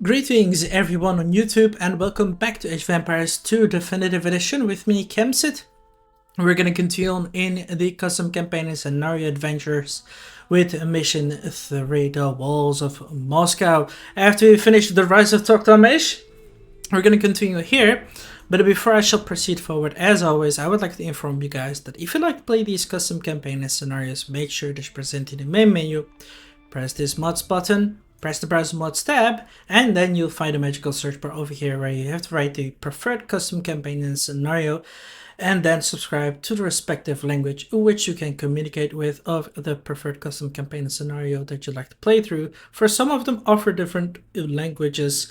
Greetings everyone on YouTube and welcome back to Age of Empires 2 Definitive Edition with me, Kemsit. We're gonna continue on in the custom campaign and scenario adventures with mission 3, the Walls of Moscow. After we finish the Rise of Tokhtamysh, we're gonna continue here. But before I shall proceed forward, as always, I would like to inform you guys that if you like to play these custom campaign and scenarios, make sure that you present in the main menu, press this mods button, press the browser mods tab, and then you'll find a magical search bar over here where you have to write the preferred custom campaign and scenario, and then subscribe to the respective language which you can communicate with of the preferred custom campaign and scenario that you'd like to play through. For some of them, offer different languages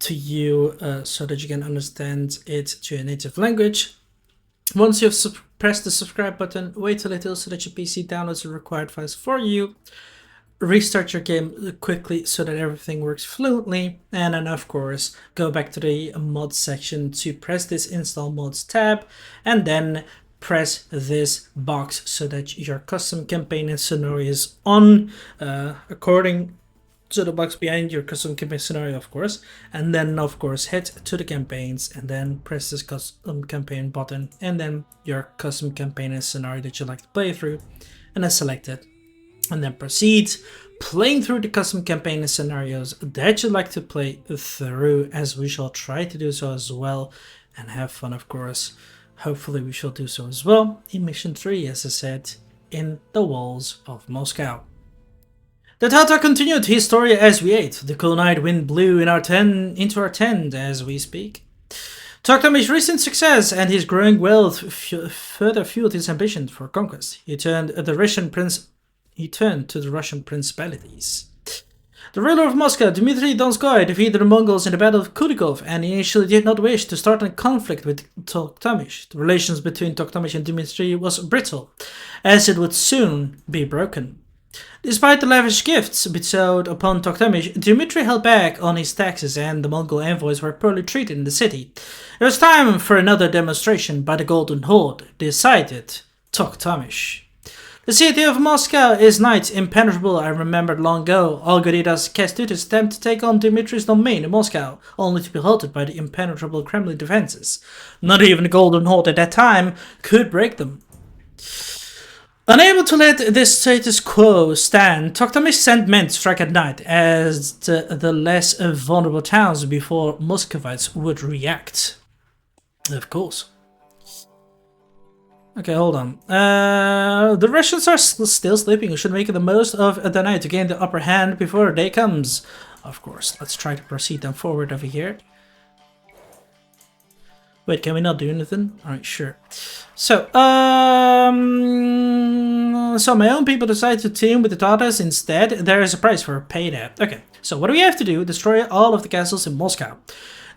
to you so that you can understand it to your native language. Once you've pressed the subscribe button, wait a little so that your PC downloads the required files for you. Restart your game quickly so that everything works fluently, and then of course go back to the mods section to press this install mods tab, and then press this box so that your custom campaign and scenario is on according to the box behind your custom campaign scenario, of course. And then of course head to the campaigns and then press this custom campaign button, and then your custom campaign and scenario that you like to play through, and then select it. And then proceed playing through the custom campaign and scenarios that you'd like to play through, as we shall try to do so as well, and have fun, of course. Hopefully we shall do so as well in mission 3, as I said, in the Walls of Moscow. The Tata continued his story as we ate. The cool night wind blew into our tent as we speak. Tokhtamysh's recent success and his growing wealth further fueled his ambition for conquest. He turned to the Russian principalities. The ruler of Moscow, Dmitry Donskoy, defeated the Mongols in the Battle of Kulikov and initially did not wish to start a conflict with Tokhtamysh. The relations between Tokhtamysh and Dmitry was brittle, as it would soon be broken. Despite the lavish gifts bestowed upon Tokhtamysh, Dmitry held back on his taxes and the Mongol envoys were poorly treated in the city. It was time for another demonstration by the Golden Horde, decided Tokhtamysh. The city of Moscow is night impenetrable. I remembered long ago Algorida's Kestutis attempt to take on Dmitry's domain in Moscow, only to be halted by the impenetrable Kremlin defenses. Not even the Golden Horde at that time could break them. Unable to let this status quo stand, Tokhtamysh sent men to strike at night as the less vulnerable towns before Muscovites would react. Of course. Okay, hold on. The Russians are still sleeping. We should make the most of the night to gain the upper hand before day comes. Of course, let's try to proceed then forward over here. Wait, can we not do anything? Alright, sure. So my own people decide to team with the Tatars instead. There is a price for pay that. Okay, so what do we have to do? Destroy all of the castles in Moscow.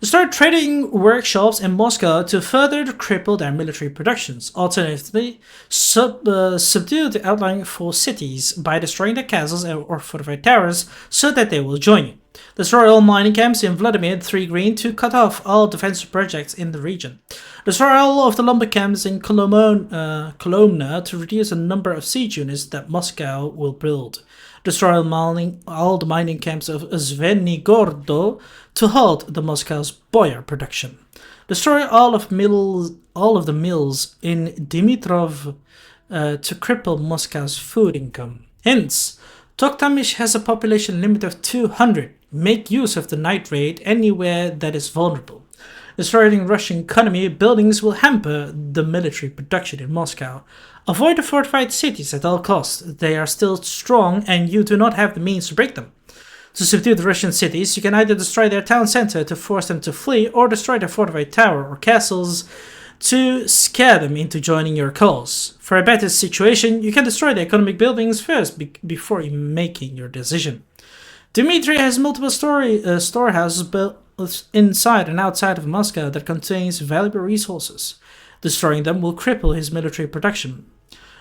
Start trading workshops in Moscow to further cripple their military productions. Alternatively, subdue the outlying four cities by destroying their castles or fortified towers so that they will join you. Destroy all mining camps in Vladimir 3 Green to cut off all defensive projects in the region. Destroy all of the lumber camps in Kolomna to reduce the number of siege units that Moscow will build. Destroy all the mining camps of Zvenigordo to halt the Moscow's boyar production. Destroy all of the mills in Dimitrov to cripple Moscow's food income. Hence, Tokhtamysh has a population limit of 200. Make use of the night raid anywhere that is vulnerable. Destroying Russian economy buildings will hamper the military production in Moscow. Avoid the fortified cities at all costs. They are still strong and you do not have the means to break them. To subdue the Russian cities, you can either destroy their town center to force them to flee or destroy their fortified tower or castles to scare them into joining your cause. For a better situation, you can destroy the economic buildings first before making your decision. Dmitry has multiple storehouses built inside and outside of Moscow that contains valuable resources. Destroying them will cripple his military production.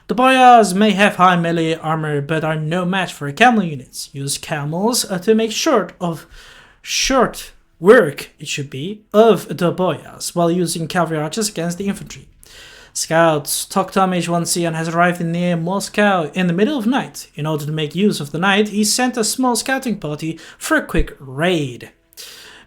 The boyars may have high melee armor but are no match for cavalry units. Use camels to make short work, it should be, of the boyars, while using cavalry archers against the infantry. Scouts, Tokhtamysh 1 has arrived near Moscow in the middle of night. In order to make use of the night, he sent a small scouting party for a quick raid.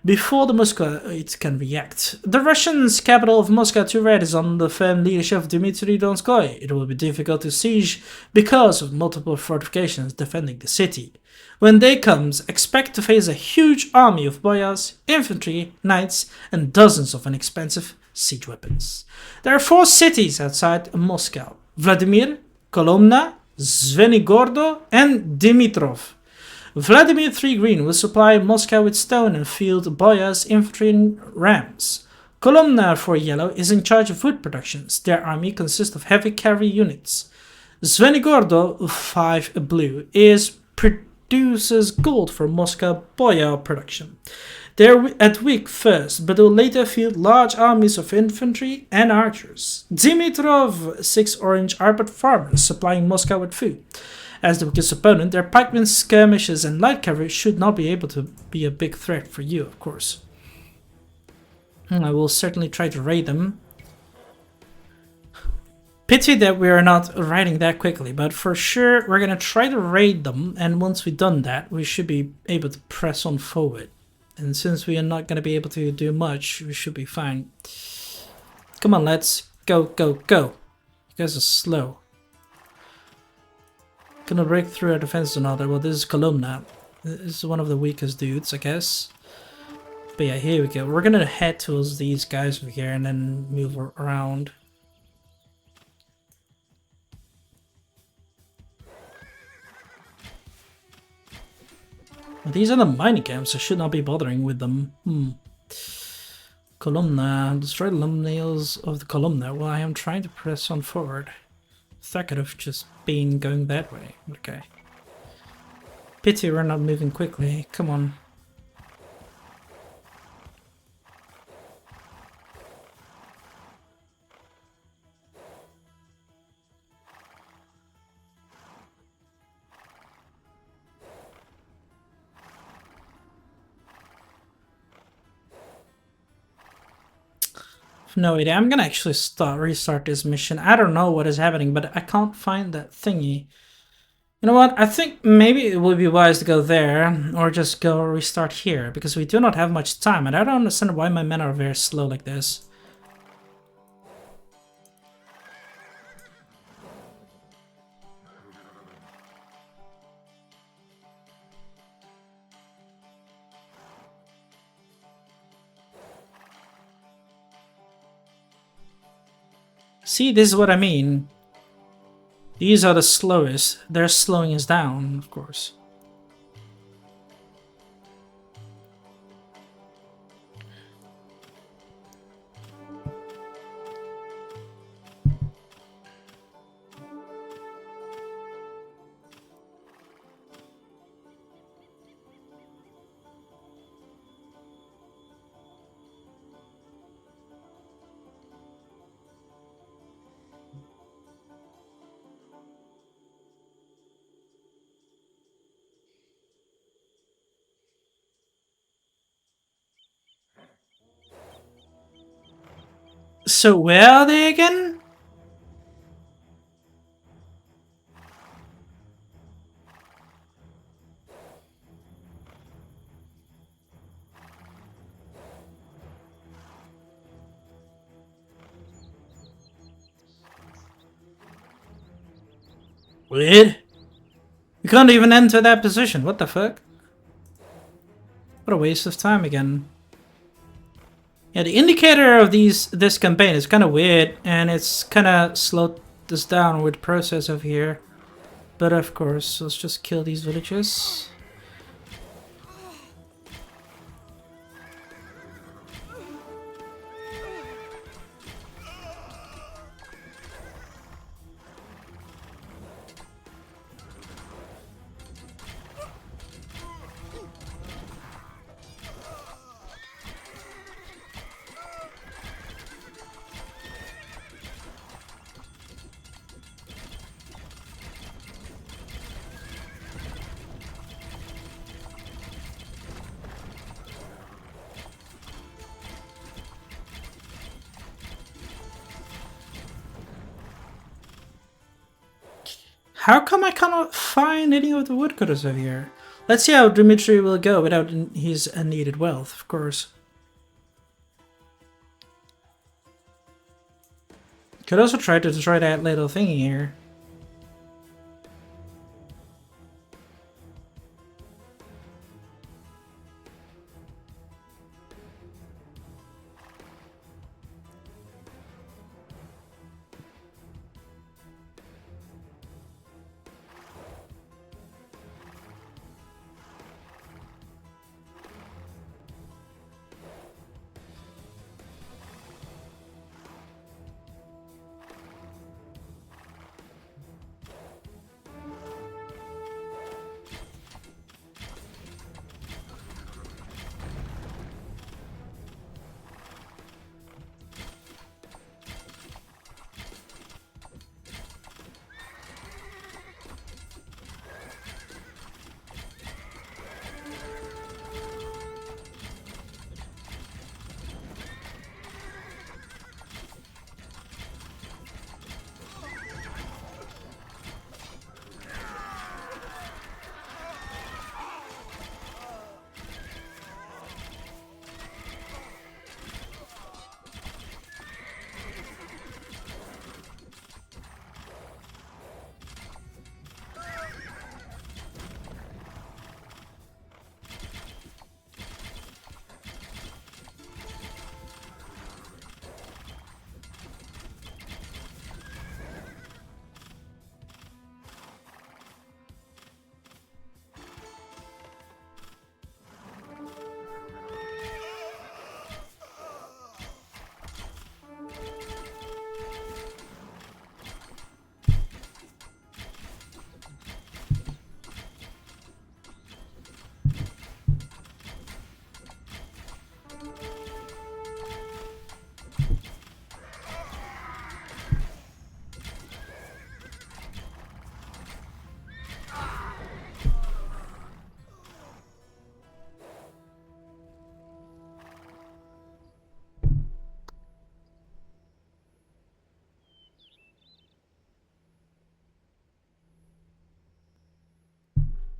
before the Muscovite can react. The Russians' capital of Moscow to Red is under the firm leadership of Dmitry Donskoy. It will be difficult to siege because of multiple fortifications defending the city. When day comes, expect to face a huge army of boyars, infantry, knights, and dozens of inexpensive siege weapons. There are 4 cities outside Moscow: Vladimir, Kolomna, Zvenigordo, and Dimitrov. Vladimir III Green will supply Moscow with stone and field boyars, infantry, and rams. Kolomna IV Yellow is in charge of wood productions. Their army consists of heavy cavalry units. Zvenigordo V Blue produces gold for Moscow boyar production. They are at weak first, but will later field large armies of infantry and archers. Dimitrov 6 Orange are but farmers, supplying Moscow with food. As the weakest opponent, their pikemen, skirmishers, and light cavalry should not be able to be a big threat for you, of course. I will certainly try to raid them. Pity that we are not raiding that quickly, but for sure we're gonna try to raid them, and once we've done that, we should be able to press on forward. And since we are not gonna be able to do much, we should be fine. Come on, let's go, go, go. You guys are slow. Gonna break through our defense and all that. Well, this is Kolomna. This is one of the weakest dudes, I guess. But yeah, here we go. We're gonna head towards these guys over here and then move around. Well, these are the mining camps. I should not be bothering with them. Kolomna. Destroy the nails of the Kolomna. Well, I am trying to press on forward. That could have just been going that way. Okay. Pity we're not moving quickly. Come on. No idea. I'm gonna actually restart this mission. I don't know what is happening, but I can't find that thingy. You know what? I think maybe it would be wise to go there, or just go restart here, because we do not have much time, and I don't understand why my men are very slow like this. See, this is what I mean. These are the slowest. They're slowing us down, of course. So where are they again? Weird. We can't even enter that position. What the fuck? What a waste of time again. Yeah, the indicator of this campaign is kind of weird, and it's kind of slowed us down with the process over here. But of course, let's just kill these villagers. How come I cannot find any of the woodcutters over here? Let's see how Dmitry will go without his needed wealth, of course. Could also try to destroy that little thingy here.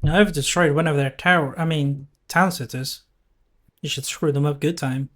Now I've destroyed one of their town cities. You should screw them up good time.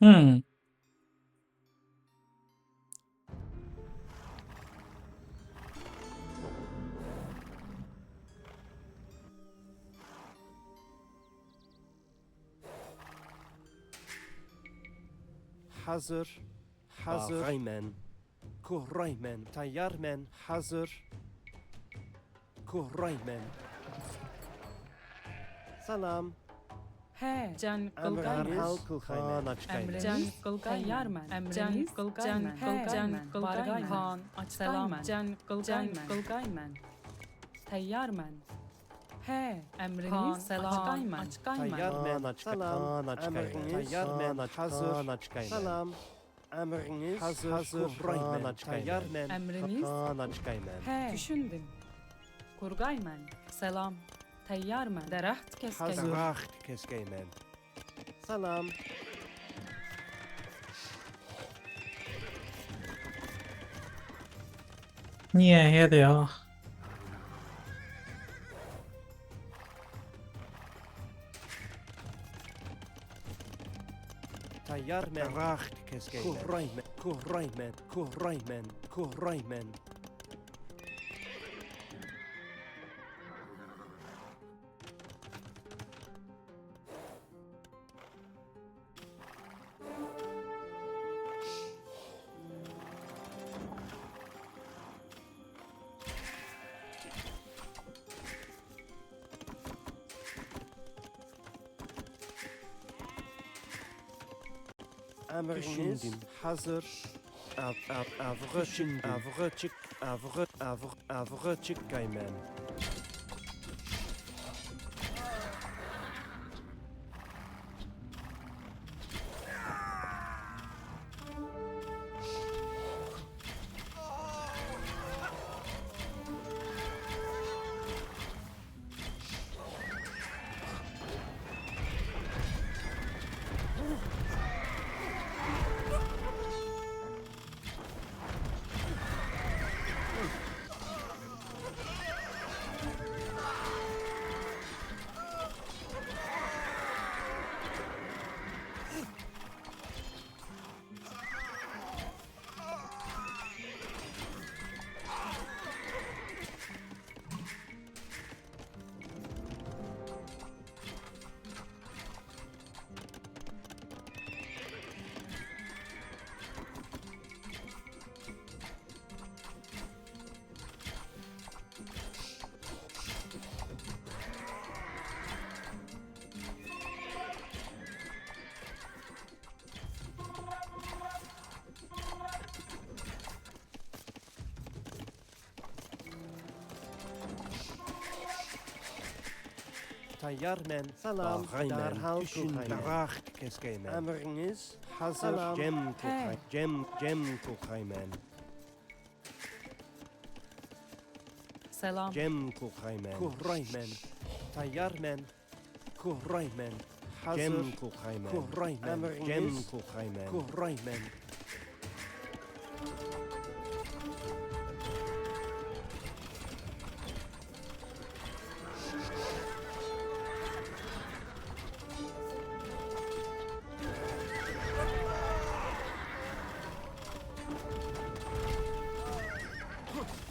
Hmm. Hazır. Raymen. Kuhraymen. Tayyarmen. Hazır. Kuhraymen. Salam. He, can Emriniz. Kılgaymen. Can Kılgaymen. Emriniz Kılgaymen. Can Kılgaymen. Han Selam. Can Kılgaymen. Tayyarmen. He, emriniz Selam. Tayyarmen. Salam. Emriniz. Hazır. Salam. Emriniz. Hazır. Kuhraymen. Tayyarmen. Emriniz. He, düşündüm. Kurgaymen. Selam. Tayyarmen. Deraht keskeymen. Deraht keskeymen. Salam. Yeah, here they are. Tayyar men. Daracht keskemen. Kurraymen. Kurraymen. Kurraymen. Kurraymen. Emriniz hazır. Avrıçık gaymen. Tayyar men. Salam. Darhal daracht keskemen. Emriniz hazır. Cem kulhaymen. Selam. Cem kulhaymen. Kurraymen. Tayyar men. Kurraymen. Hazır. Cem kulhaymen. Kurraymen. Cem kulhaymen. Kurraymen.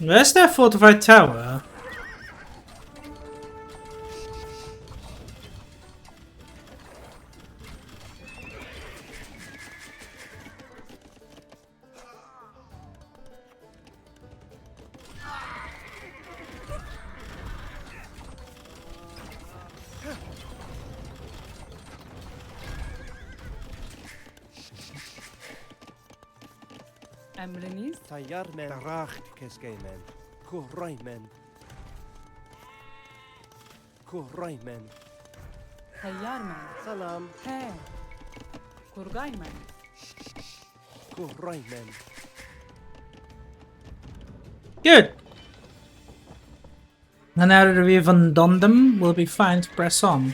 Where's that fortified tower? Emriniz. Tayyar men. Daracht keskemen. Kurraymen. Kurraymen. Tayyar men. Salam. He. Kurgay men. Kurraymen. Good. And now that we've undone them, we'll be fine to press on.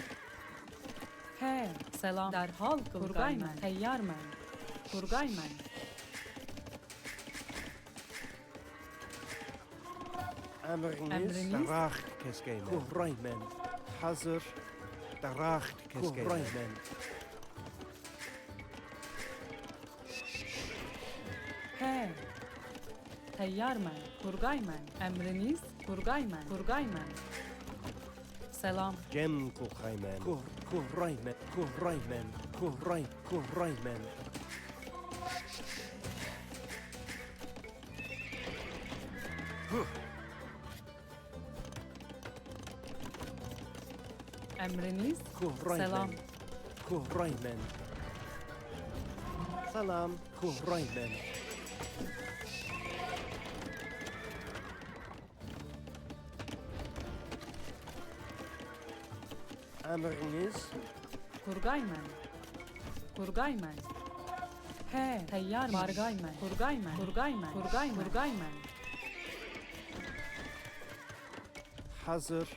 He. Selam. Derhal kurgay men. Tayyar men. Kurgay men. Emriniz daracht keskemen. Kurraymen. Hazır. Daracht keskemen. Kurraymen. He. Tayyar men. Kurgay men. Emriniz. Kurgay men. Kurgay men. Selam. Cem kulhaymen. Kurraymen. Kurraymen. Kurraymen. Emriniz. Kurraymen. Selam. Kurraymen. Salam. Kurraymen. Emriniz Kurgay men. Kurgay men. He. Tayyar men. Bargay men. Kurgay men. Kurgay men. Kurgay men. Kurgay men. hazır.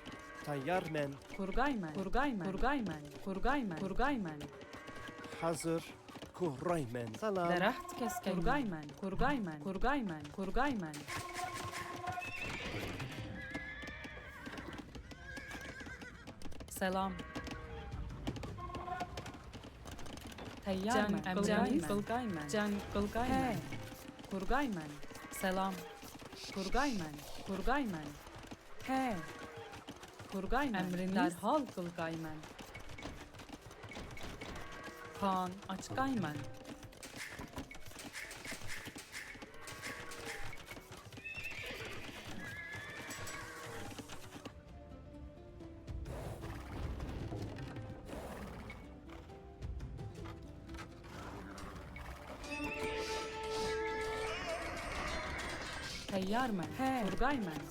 Tayyar men. Kurgay men. Kurgay men. Kurgay men. Kurgay men. Kurgay men. Hazır. Kurraymen. Salam. Daraht kesken. Kurgay men. Kurgay men. Kurgay men. Kurgay men. Selam. Teyyarmen. Emriniz. Kurgaymen. Can kurgaymen. Kurgaymen. Selam. Kurgaymen. Kurgaymen. He. Kurgaymen. Emriniz. Derhal kurgaymen. Kaan açgaymen. Teyyarmen. He. Kurgaymen.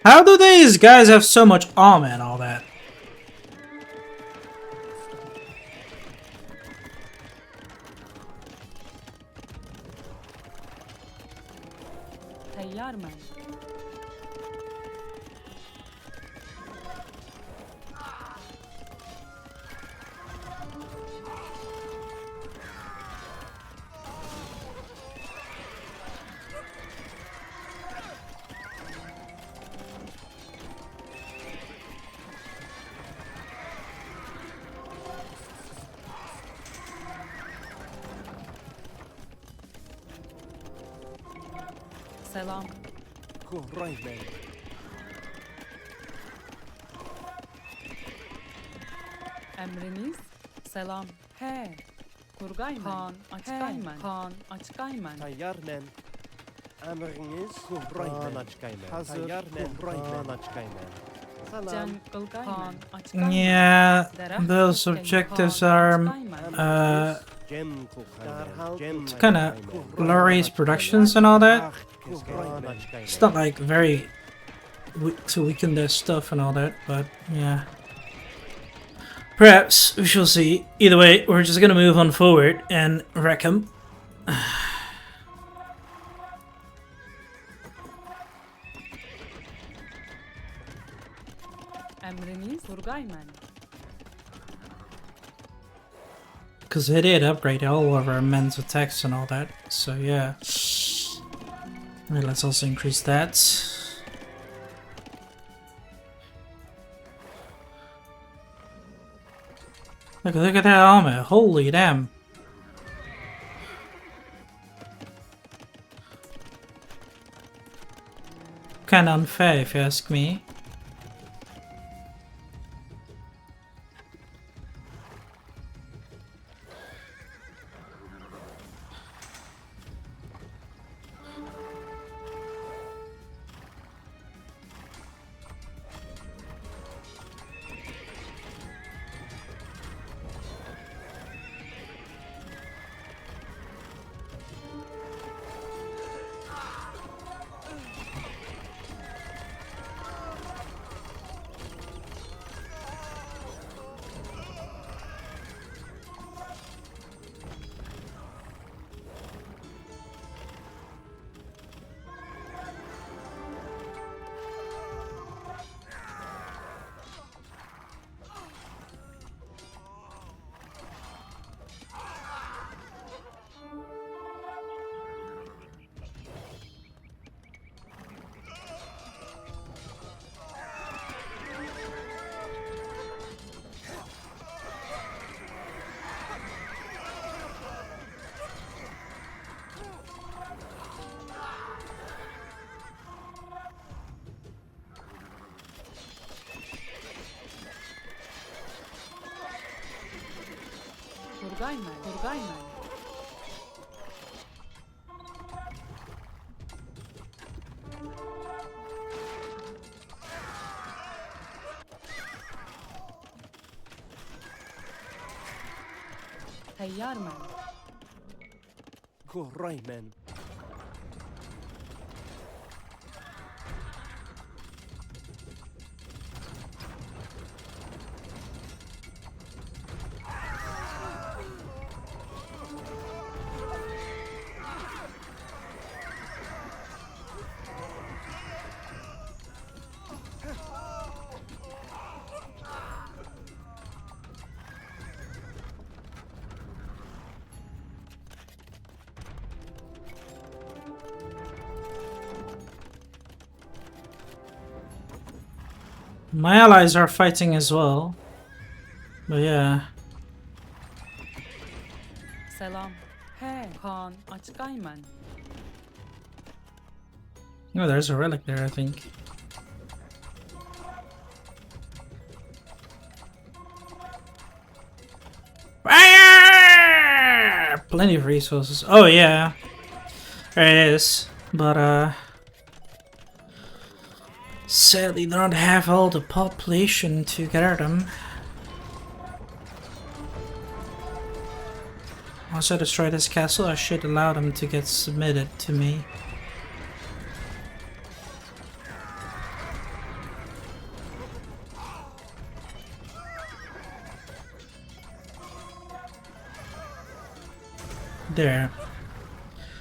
How do these guys have so much armor and all that? Teyyarmen. Selam. Kurgaymen. Emriniz. Selam. He. Kurgaymen. Kaan açgaymen. Kaan açgaymen. Teyyarmen. Emriniz. Kurgaymen. Hazır. Teyyarmen. Kurgaymen. Can Salam. kurgaymen. Kaan açgaymen. Yeah, those objectives are Cem kurgaymen. it's kind of glorious productions and all that. It's not like very to weaken their stuff and all that, but yeah. Perhaps we shall see. Either way, we're just gonna move on forward and wreck them. Emriniz. Kurgaymen. Because they did upgrade all of our men's attacks and all that, so yeah. Alright, let's also increase that. Look at that armor, holy damn. Kinda unfair if you ask me. Kurgaymen. Kurgaymen. تيار من كوريمن My allies are fighting as well. But yeah. سلام هي خان أشكاي من Oh, there's a relic there, I think. Fire! Plenty of resources. Oh yeah. There it is. But sadly don't have all the population to gather them. Once I destroy this castle, I should allow them to get submitted to me. There.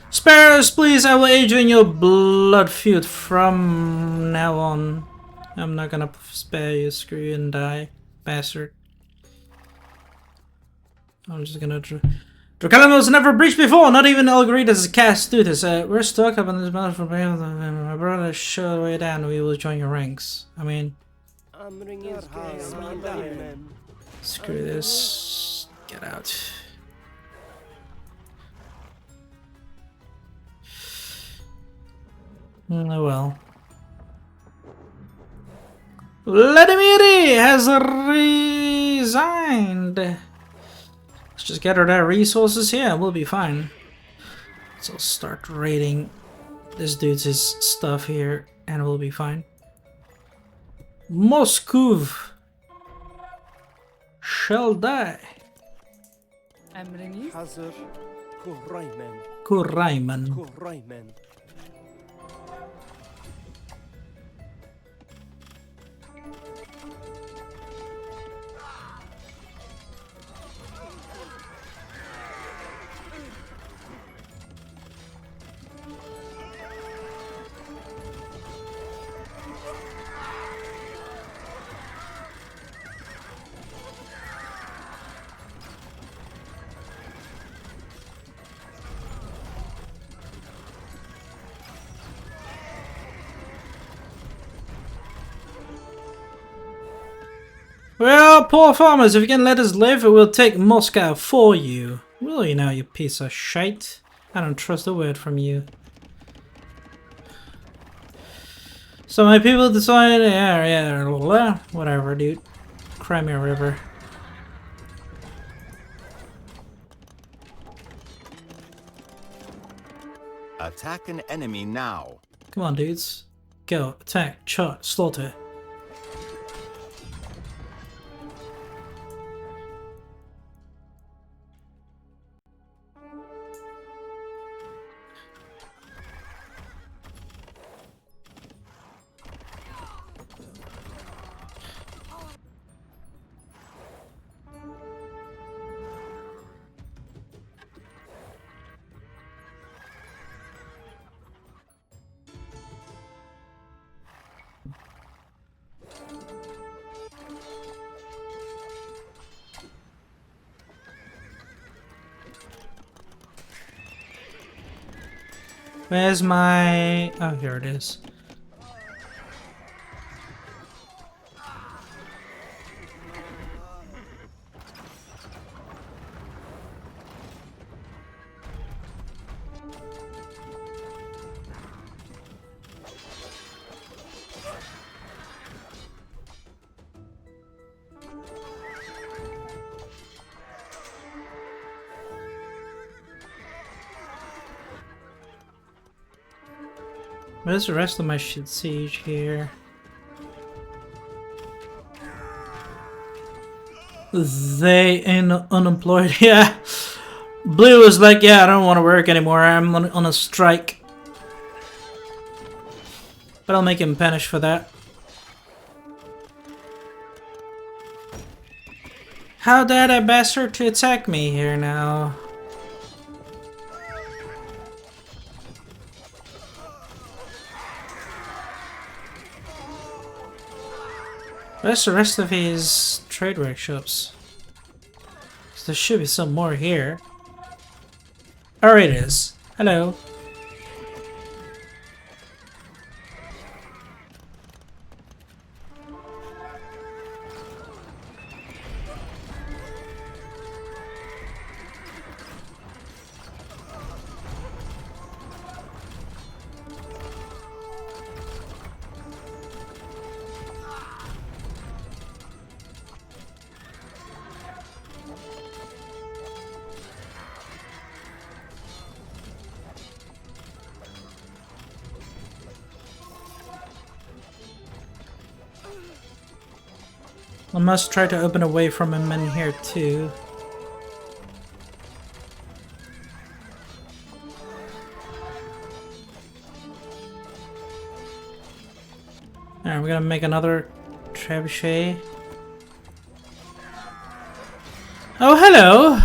Spare us, please! I will aid you in your blood feud from now on. I'm not gonna spare you, screw you and die, bastard. I'm just gonna... Dracula was never breached before, not even Algoritas cast do this. We're stuck up on this battle for my brother show the way down, we will join your ranks. I mean... Screw this. Get out. Oh well. Vladimir has resigned. Let's just gather their resources here, we'll be fine. So start raiding this dude's stuff here and we'll be fine. Moscow shall die. أمرني حذر كوريمن Kuraiman. كوريمن Well, poor farmers, if you can let us live, we'll take Moscow for you. Will you now, you piece of shite? I don't trust a word from you. So my people decide, yeah, whatever, dude. Crimea River. Attack an enemy now. Come on, dudes. Go, attack, charge, slaughter. Where's my... Oh, here it is. Where's the rest of my shit siege here? They unemployed. Yeah. Blue is like, yeah, I don't want to work anymore. I'm on a strike. But I'll make him punish for that. How dare that bastard to attack me here now? Where's the rest of his trade workshops? 'Cause there should be some more here. Oh, it is. Hello. I must try to open away from him in here too. Alright, we're gonna make another trebuchet. Oh, hello!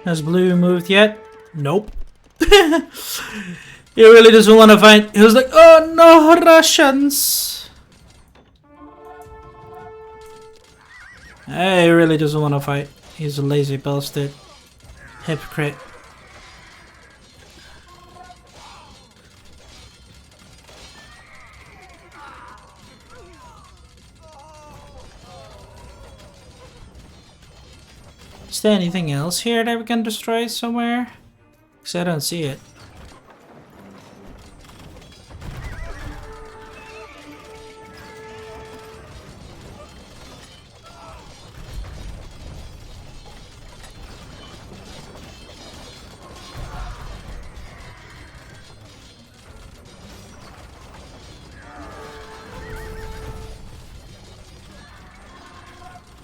Has Blue moved yet? Nope. He really doesn't want to fight. He was like, oh no, Russians! He really doesn't want to fight. He's a lazy bastard. Hypocrite. Is there anything else here that we can destroy somewhere? Because I don't see it.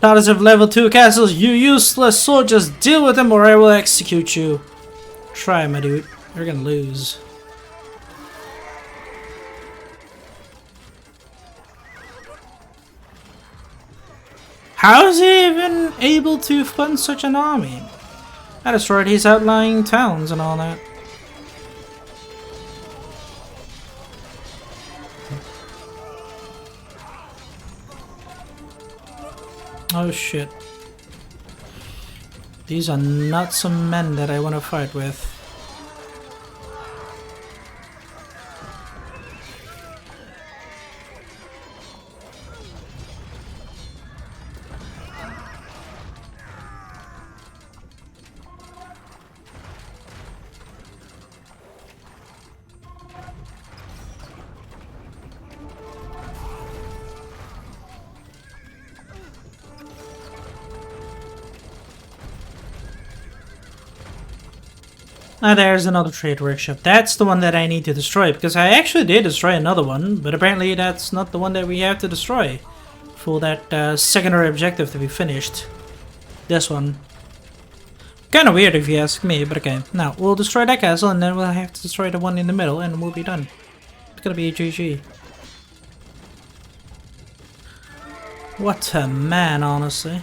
Daughters of level 2 castles, you useless soldiers, deal with them or I will execute you. Try, my dude. You're gonna lose. How is he even able to fund such an army? I destroyed his outlying towns and all that. Oh shit. These are not some men that I want to fight with. Ah, there's another trade workshop. That's the one that I need to destroy, because I actually did destroy another one, but apparently that's not the one that we have to destroy for that secondary objective to be finished. This one. Kinda weird if you ask me, but okay. Now, we'll destroy that castle, and then we'll have to destroy the one in the middle, and we'll be done. It's gonna be a GG. What a man, honestly.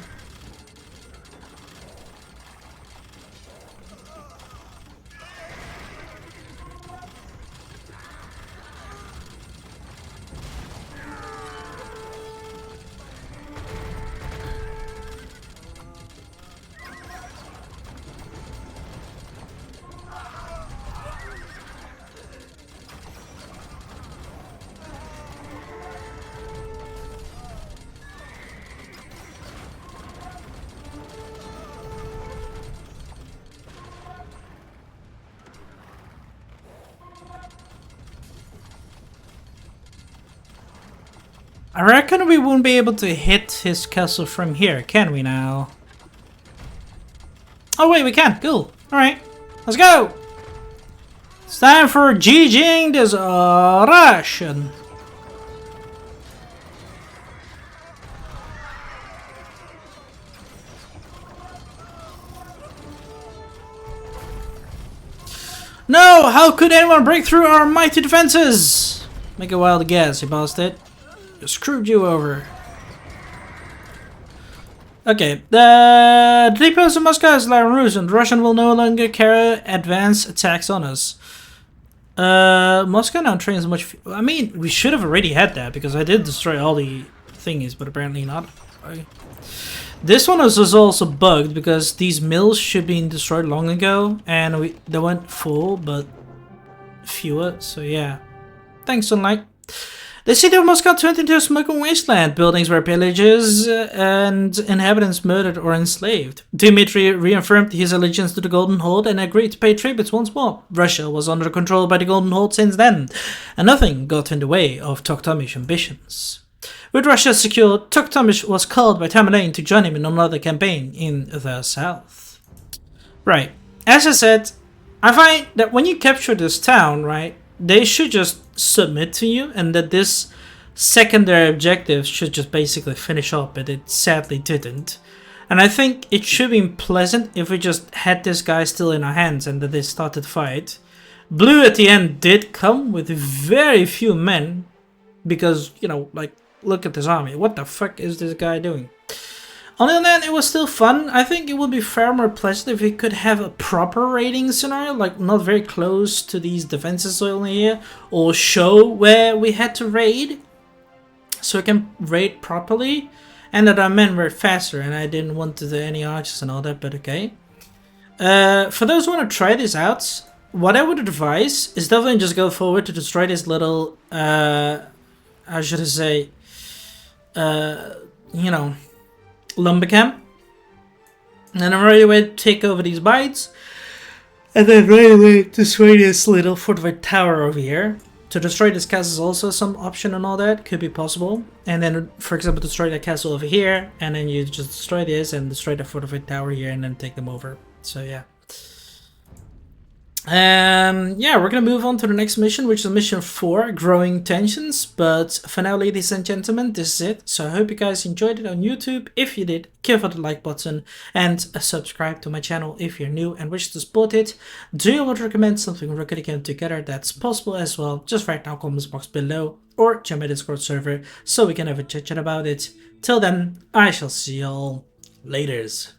I reckon we won't be able to hit his castle from here, can we now? Oh wait, we can. Cool. Alright. Let's go! It's time for GGing this Russian. No! How could anyone break through our mighty defenses? Make a wild guess, you bastard. Screwed you over. Okay, the depots in Moscow is lying rules, and Russian will no longer carry advanced attacks on us. Moscow now trains much. I mean, we should have already had that because I did destroy all the thingies, but apparently not. This one was also bugged because these mills should have been destroyed long ago, and they went full, but fewer. So yeah, thanks, Sunlight. The city of Moscow turned into a smoking wasteland. Buildings were pillagers and inhabitants murdered or enslaved. Dmitry reaffirmed his allegiance to the Golden Horde and agreed to pay tributes once more. Russia was under control by the Golden Horde since then, and nothing got in the way of Tokhtamysh's ambitions. With Russia secured, Tokhtamysh was called by Tamerlane to join him in another campaign in the south. Right, as I said, I find that when you capture this town, right, they should just submit to you, and that this secondary objective should just basically finish up, but it sadly didn't. And I think it should be pleasant if we just had this guy still in our hands and that they started the fight. Blue at the end did come with very few men, because, you know, like, look at this army. What the fuck is this guy doing? On the other hand, it was still fun. I think it would be far more pleasant if we could have a proper raiding scenario, like not very close to these defenses only here, or show where we had to raid, so we can raid properly, and that our men were faster, and I didn't want to do any archers and all that, but okay. For those who want to try this out, what I would advise is definitely just go forward to destroy this little, how should I say, you know, lumber camp, and then right away take over these bites, and then right away destroy this little fortified tower over here. To destroy this castle is also some option and all that, could be possible. And then, for example, destroy that castle over here, and then you just destroy this and destroy the fortified tower here, and then take them over. So yeah. Yeah, we're gonna move on to the next mission, which is mission 4, Growing Tensions. But for now, ladies and gentlemen, this is it. So I hope you guys enjoyed it on YouTube. If you did, give it a like button and subscribe to my channel if you're new and wish to support it. Do you want to recommend something we're gonna get together? That's possible as well. Just write down comments box below or join my Discord server so we can have a chit chat about it. Till then, I shall see y'all laters.